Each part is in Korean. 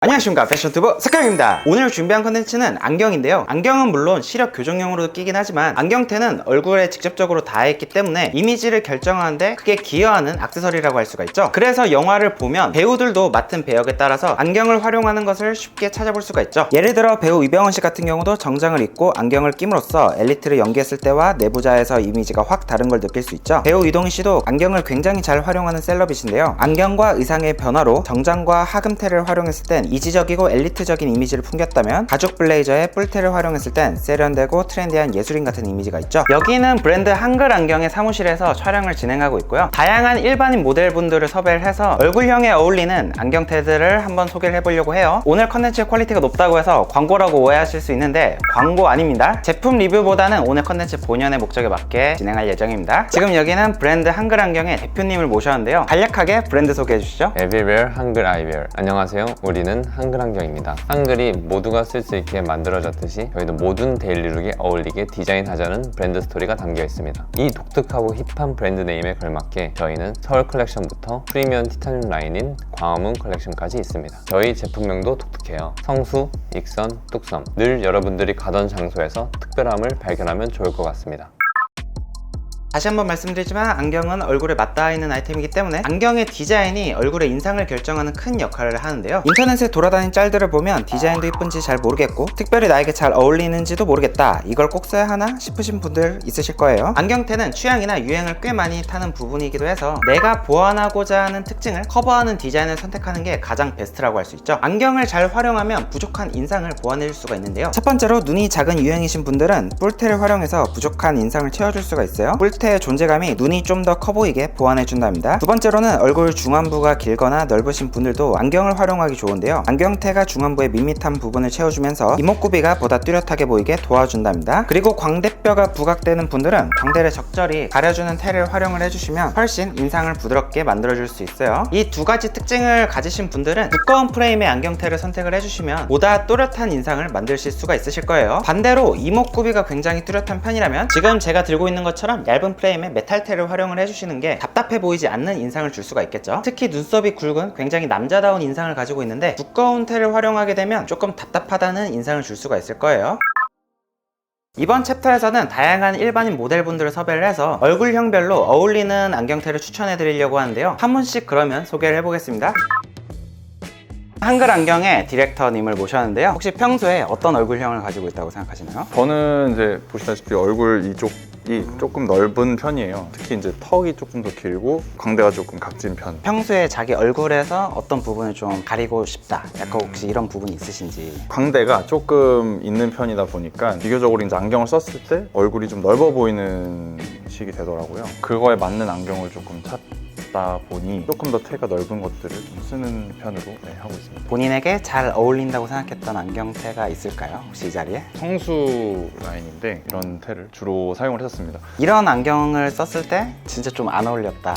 안녕하십니까, 패션튜브 석경입니다. 오늘 준비한 컨텐츠는 안경인데요. 안경은 물론 시력 교정용으로도 끼긴 하지만 안경테는 얼굴에 직접적으로 닿아있기 때문에 이미지를 결정하는데 크게 기여하는 액세서리라고 할 수가 있죠. 그래서 영화를 보면 배우들도 맡은 배역에 따라서 안경을 활용하는 것을 쉽게 찾아볼 수가 있죠. 예를 들어 배우 이병헌 씨 같은 경우도 정장을 입고 안경을 낌으로써 엘리트를 연기했을 때와 내부자에서 이미지가 확 다른 걸 느낄 수 있죠. 배우 이동희 씨도 안경을 굉장히 잘 활용하는 셀럽이신데요. 안경과 의상의 변화로 정장과 하금테를 활용했을 땐 이지적이고 엘리트적인 이미지를 풍겼다면 가죽 블레이저에 뿔테를 활용했을 땐 세련되고 트렌디한 예술인 같은 이미지가 있죠. 여기는 브랜드 한글 안경의 사무실에서 촬영을 진행하고 있고요. 다양한 일반인 모델분들을 섭외를 해서 얼굴형에 어울리는 안경테들을 한번 소개를 해보려고 해요. 오늘 컨텐츠의 퀄리티가 높다고 해서 광고라고 오해하실 수 있는데 광고 아닙니다. 제품 리뷰보다는 오늘 컨텐츠 본연의 목적에 맞게 진행할 예정입니다. 지금 여기는 브랜드 한글 안경의 대표님을 모셨는데요. 간략하게 브랜드 소개해 주시죠. 에비웨어 한글 아이웨어. 안녕하세요. 우리는 한글 안경입니다. 한글이 모두가 쓸 수 있게 만들어졌듯이 저희도 모든 데일리룩에 어울리게 디자인하자는 브랜드 스토리가 담겨 있습니다. 이 독특하고 힙한 브랜드 네임에 걸맞게 저희는 서울 컬렉션부터 프리미엄 티타늄 라인인 광화문 컬렉션까지 있습니다. 저희 제품명도 독특해요. 성수, 익선, 뚝섬. 늘 여러분들이 가던 장소에서 특별함을 발견하면 좋을 것 같습니다. 다시 한번 말씀드리지만 안경은 얼굴에 맞닿아 있는 아이템이기 때문에 안경의 디자인이 얼굴의 인상을 결정하는 큰 역할을 하는데요. 인터넷에 돌아다닌 짤들을 보면 디자인도 이쁜지 잘 모르겠고 특별히 나에게 잘 어울리는지도 모르겠다, 이걸 꼭 써야 하나 싶으신 분들 있으실 거예요. 안경테는 취향이나 유행을 꽤 많이 타는 부분이기도 해서 내가 보완하고자 하는 특징을 커버하는 디자인을 선택하는 게 가장 베스트라고 할 수 있죠. 안경을 잘 활용하면 부족한 인상을 보완해줄 수가 있는데요. 첫 번째로 눈이 작은 유형이신 분들은 뿔테를 활용해서 부족한 인상을 채워줄 수가 있어요. 뿔테의 존재감이 눈이 좀 더 커 보이게 보완해준답니다. 두 번째로는 얼굴 중안부가 길거나 넓으신 분들도 안경을 활용하기 좋은데요. 안경테가 중안부의 밋밋한 부분을 채워주면서 이목구비가 보다 뚜렷하게 보이게 도와준답니다. 그리고 광대뼈가 부각되는 분들은 광대를 적절히 가려주는 테를 활용을 해주시면 훨씬 인상을 부드럽게 만들어줄 수 있어요. 이 두 가지 특징을 가지신 분들은 두꺼운 프레임의 안경테를 선택을 해주시면 보다 또렷한 인상을 만드실 수가 있으실 거예요. 반대로 이목구비가 굉장히 뚜렷한 편이라면 지금 제가 들고 있는 것처럼 얇은 프레임의 메탈테를 활용을 해주시는 게 답답해 보이지 않는 인상을 줄 수가 있겠죠. 특히 눈썹이 굵은 굉장히 남자다운 인상을 가지고 있는데 두꺼운 테를 활용하게 되면 조금 답답하다는 인상을 줄 수가 있을 거예요. 이번 챕터에서는 다양한 일반인 모델분들을 섭외를 해서 얼굴형별로 어울리는 안경테를 추천해 드리려고 하는데요. 한 분씩 그러면 소개를 해보겠습니다. 한글 안경의 디렉터님을 모셨는데요. 혹시 평소에 어떤 얼굴형을 가지고 있다고 생각하시나요? 저는 이제 보시다시피 얼굴 이쪽이 조금 넓은 편이에요. 특히 이제 턱이 조금 더 길고 광대가 조금 각진 편. 평소에 자기 얼굴에서 어떤 부분을 좀 가리고 싶다, 약간 혹시 이런 부분이 있으신지. 광대가 조금 있는 편이다 보니까 비교적으로 이제 안경을 썼을 때 얼굴이 좀 넓어 보이는 식이 되더라고요. 그거에 맞는 안경을 조금 찾다 보니 조금 더 테가 넓은 것들을 좀 쓰는 편으로 하고 있습니다. 본인에게 잘 어울린다고 생각했던 안경테가 있을까요? 혹시 이 자리에? 성수 라인인데 이런 테를 주로 사용을 했었습니다. 이런 안경을 썼을 때 진짜 좀 안 어울렸다.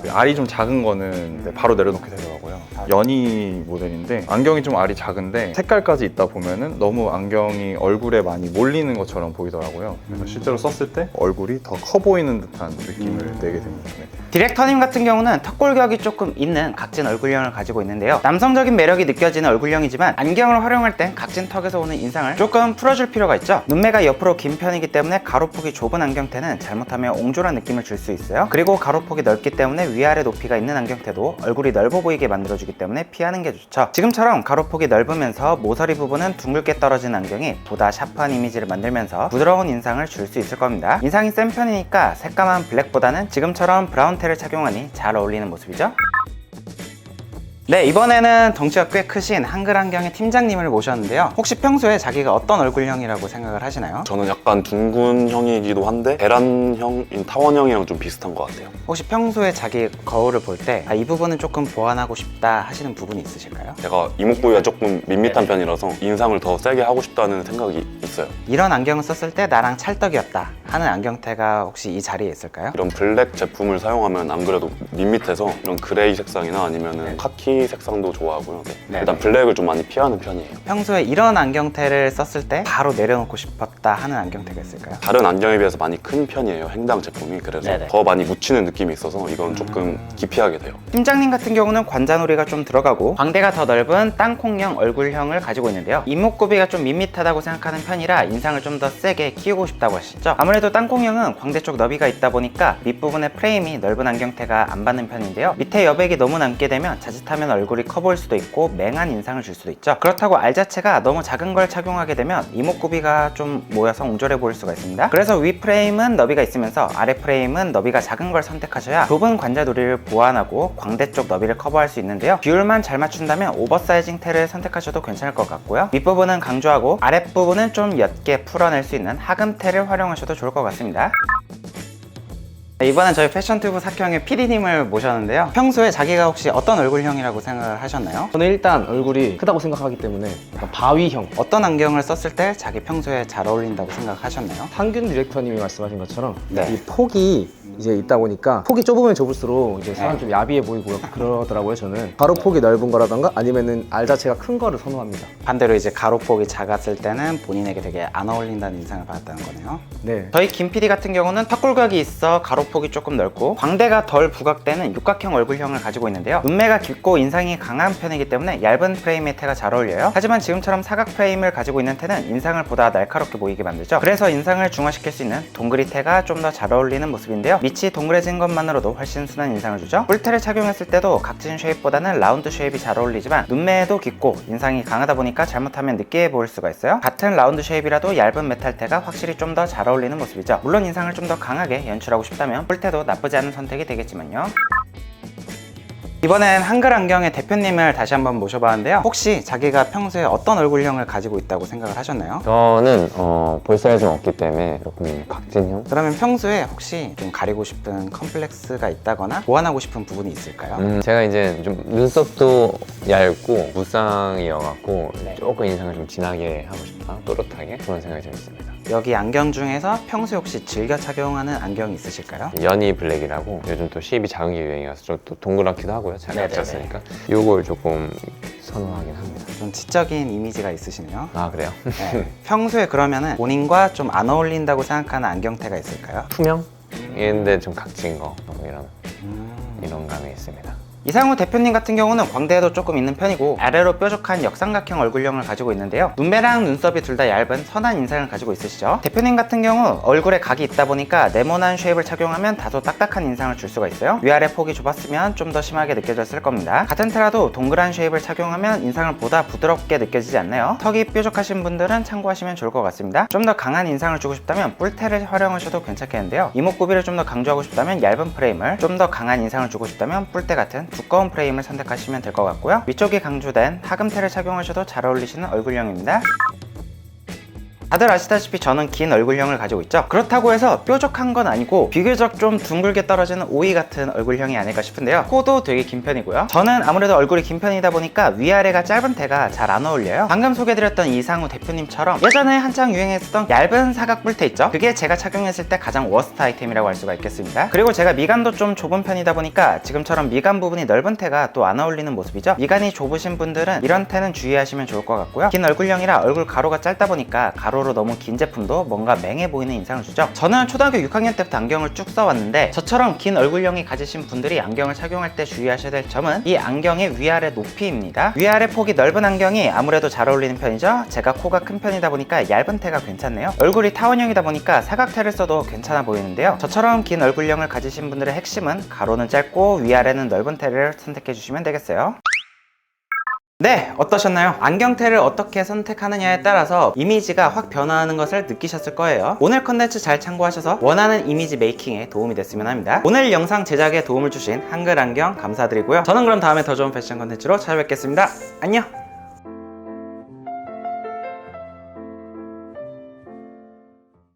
알이 좀 작은 거는 바로 내려놓게 되더라고요. 연희 모델인데 안경이 좀 알이 작은데 색깔까지 있다 보면은 너무 안경이 얼굴에 많이 몰리는 것처럼 보이더라고요. 그래서 실제로 썼을 때 얼굴이 더 커 보이는 듯한 느낌을 내게 됩니다. 네. 디렉터님 같은 경우는 턱골격이 조금 있는 각진 얼굴형을 가지고 있는데요. 남성적인 매력이 느껴지는 얼굴형이지만 안경을 활용할 땐 각진 턱에서 오는 인상을 조금 풀어줄 필요가 있죠. 눈매가 옆으로 긴 편이기 때문에 가로폭이 좁은 안경테는 잘못하면 옹졸한 느낌을 줄 수 있어요. 그리고 가로폭이 넓기 때문에 위아래 높이가 있는 안경테도 얼굴이 넓어 보이게 만들어주기 때문에 피하는 게 좋죠. 지금처럼 가로폭이 넓으면서 모서리 부분은 둥글게 떨어진 안경이 보다 샤프한 이미지를 만들면서 부드러운 인상을 줄 수 있을 겁니다. 인상이 센 편이니까 새까만 블랙보다는 지금처럼 브라운 테를 착용하니 잘 어울리는 모습이죠. 네, 이번에는 덩치가 꽤 크신 한글 안경의 팀장님을 모셨는데요. 혹시 평소에 자기가 어떤 얼굴형이라고 생각을 하시나요? 저는 약간 둥근형이기도 한데 계란형인 타원형이랑 좀 비슷한 것 같아요. 혹시 평소에 자기 거울을 볼 때 이 부분은 조금 보완하고 싶다 하시는 부분이 있으실까요? 제가 이목구비가 조금 밋밋한 편이라서 인상을 더 세게 하고 싶다는 생각이 있어요. 이런 안경을 썼을 때 나랑 찰떡이었다 하는 안경테가 혹시 이 자리에 있을까요? 이런 블랙 제품을 사용하면 안 그래도 밋밋해서 이런 그레이 색상이나 아니면 카키 색상도 좋아하고요. 네. 일단 블랙을 좀 많이 피하는 편이에요. 평소에 이런 안경테를 썼을 때 바로 내려놓고 싶었다 하는 안경테가 있을까요? 다른 안경에 비해서 많이 큰 편이에요. 행당 제품이. 그래서 네네. 더 많이 묻히는 느낌이 있어서 이건 조금 기피하게 돼요. 팀장님 같은 경우는 관자놀이가 좀 들어가고 광대가 더 넓은 땅콩형 얼굴형을 가지고 있는데요. 이목구비가 좀 밋밋하다고 생각하는 편이라 인상을 좀 더 세게 키우고 싶다고 하시죠. 아무래도 땅콩형은 광대 쪽 너비가 있다 보니까 밑부분의 프레임이 넓은 안경테가 안 받는 편인데요. 밑에 여백이 너무 남게 되면 자칫하면 얼굴이 커 보일 수도 있고 맹한 인상을 줄 수도 있죠. 그렇다고 알 자체가 너무 작은 걸 착용하게 되면 이목구비가 좀 모여서 옹졸해 보일 수가 있습니다. 그래서 위 프레임은 너비가 있으면서 아래 프레임은 너비가 작은 걸 선택하셔야 좁은 관자놀이를 보완하고 광대 쪽 너비를 커버할 수 있는데요. 비율만 잘 맞춘다면 오버사이징 테를 선택하셔도 괜찮을 것 같고요. 윗부분은 강조하고 아랫부분은 좀 옅게 풀어낼 수 있는 하금 테를 활용하셔도 좋을 것 같습니다. 이번엔 저희 패션튜브 사경의 PD님을 모셨는데요. 평소에 자기가 혹시 어떤 얼굴형이라고 생각을 하셨나요? 저는 일단 얼굴이 크다고 생각하기 때문에 약간 바위형. 어떤 안경을 썼을 때 자기 평소에 잘 어울린다고 생각하셨나요? 상균 디렉터님이 말씀하신 것처럼 네. 이 폭이 이제 있다 보니까 폭이 좁으면 좁을수록 이제 사람 좀 야비해 보이고 그러더라고요. 저는 가로 폭이 넓은 거라던가 아니면은 알 자체가 큰 거를 선호합니다. 반대로 이제 가로폭이 작았을 때는 본인에게 되게 안 어울린다는 인상을 받았다는 거네요. 네. 저희 김 PD 같은 경우는 턱골각이 있어 가로폭이 조금 넓고 광대가 덜 부각되는 육각형 얼굴형을 가지고 있는데요. 눈매가 깊고 인상이 강한 편이기 때문에 얇은 프레임의 테가 잘 어울려요. 하지만 지금처럼 사각 프레임을 가지고 있는 테는 인상을 보다 날카롭게 보이게 만들죠. 그래서 인상을 중화시킬 수 있는 동그리 테가 좀 더 잘 어울리는 모습인데요. 밑이 동그래진 것만으로도 훨씬 순한 인상을 주죠. 뿔테를 착용했을 때도 각진 쉐입보다는 라운드 쉐입이 잘 어울리지만 눈매도 깊고 인상이 강하다 보니까 잘못하면 느끼해 보일 수가 있어요. 같은 라운드 쉐입이라도 얇은 메탈테가 확실히 좀 더 잘 어울리는 모습이죠. 물론 인상을 좀 더 강하게 연출하고 싶다면 뿔테도 나쁘지 않은 선택이 되겠지만요. 이번엔 한글 안경의 대표님을 다시 한번 모셔봤는데요. 혹시 자기가 평소에 어떤 얼굴형을 가지고 있다고 생각을 하셨나요? 저는 볼살이 좀 없기 때문에 조금 각진형? 그러면 평소에 혹시 좀 가리고 싶은 컴플렉스가 있다거나 보완하고 싶은 부분이 있을까요? 제가 이제 좀 눈썹도 얇고 무쌍이어갖고 네. 조금 인상을 좀 진하게 하고 싶다, 또렷하게 그런 생각이 좀 있습니다. 여기 안경 중에서 평소에 혹시 즐겨 착용하는 안경이 있으실까요? 연이 블랙이라고 요즘 또 쉐입이 작은 게 유행이라서 좀 또 동그랗기도 하고요. 잘 네네네. 맞췄으니까 요걸 조금 선호하긴 합니다. 좀 지적인 이미지가 있으시네요. 아 그래요? 네. 평소에 그러면은 본인과 좀 안 어울린다고 생각하는 안경테가 있을까요? 투명? 인데 좀 각진 거 이런 감이 있습니다. 이상우 대표님 같은 경우는 광대에도 조금 있는 편이고 아래로 뾰족한 역삼각형 얼굴형을 가지고 있는데요. 눈매랑 눈썹이 둘 다 얇은 선한 인상을 가지고 있으시죠. 대표님 같은 경우 얼굴에 각이 있다 보니까 네모난 쉐입을 착용하면 다소 딱딱한 인상을 줄 수가 있어요. 위아래 폭이 좁았으면 좀 더 심하게 느껴졌을 겁니다. 같은 테라도 동그란 쉐입을 착용하면 인상을 보다 부드럽게 느껴지지 않나요? 턱이 뾰족하신 분들은 참고하시면 좋을 것 같습니다. 좀 더 강한 인상을 주고 싶다면 뿔테를 활용하셔도 괜찮겠는데요. 이목구비를 좀 더 강조하고 싶다면 얇은 프레임을, 좀 더 강한 인상을 주고 싶다면 뿔테 같은 두꺼운 프레임을 선택하시면 될 것 같고요. 위쪽이 강조된 하금테를 착용하셔도 잘 어울리시는 얼굴형입니다. 다들 아시다시피 저는 긴 얼굴형을 가지고 있죠. 그렇다고 해서 뾰족한 건 아니고 비교적 좀 둥글게 떨어지는 오이 같은 얼굴형이 아닐까 싶은데요. 코도 되게 긴 편이고요. 저는 아무래도 얼굴이 긴 편이다 보니까 위아래가 짧은 테가 잘 안 어울려요. 방금 소개드렸던 이상우 대표님처럼 예전에 한창 유행했었던 얇은 사각 뿔테 있죠. 그게 제가 착용했을 때 가장 워스트 아이템이라고 할 수가 있겠습니다. 그리고 제가 미간도 좀 좁은 편이다 보니까 지금처럼 미간 부분이 넓은 테가 또 안 어울리는 모습이죠. 미간이 좁으신 분들은 이런 테는 주의하시면 좋을 것 같고요. 긴 얼굴형이라 얼굴 가로가 짧다 보니까 가로로 너무 긴 제품도 뭔가 맹해 보이는 인상을 주죠. 저는 초등학교 6학년 때부터 안경을 쭉 써왔는데 저처럼 긴 얼굴형이 가지신 분들이 안경을 착용할 때 주의하셔야 될 점은 이 안경의 위아래 높이입니다. 위아래 폭이 넓은 안경이 아무래도 잘 어울리는 편이죠. 제가 코가 큰 편이다 보니까 얇은 테가 괜찮네요. 얼굴이 타원형이다 보니까 사각테를 써도 괜찮아 보이는데요. 저처럼 긴 얼굴형을 가지신 분들의 핵심은 가로는 짧고 위아래는 넓은 테를 선택해 주시면 되겠어요. 네, 어떠셨나요? 안경테를 어떻게 선택하느냐에 따라서 이미지가 확 변화하는 것을 느끼셨을 거예요. 오늘 컨텐츠 잘 참고하셔서 원하는 이미지 메이킹에 도움이 됐으면 합니다. 오늘 영상 제작에 도움을 주신 한글 안경 감사드리고요. 저는 그럼 다음에 더 좋은 패션 컨텐츠로 찾아뵙겠습니다. 안녕!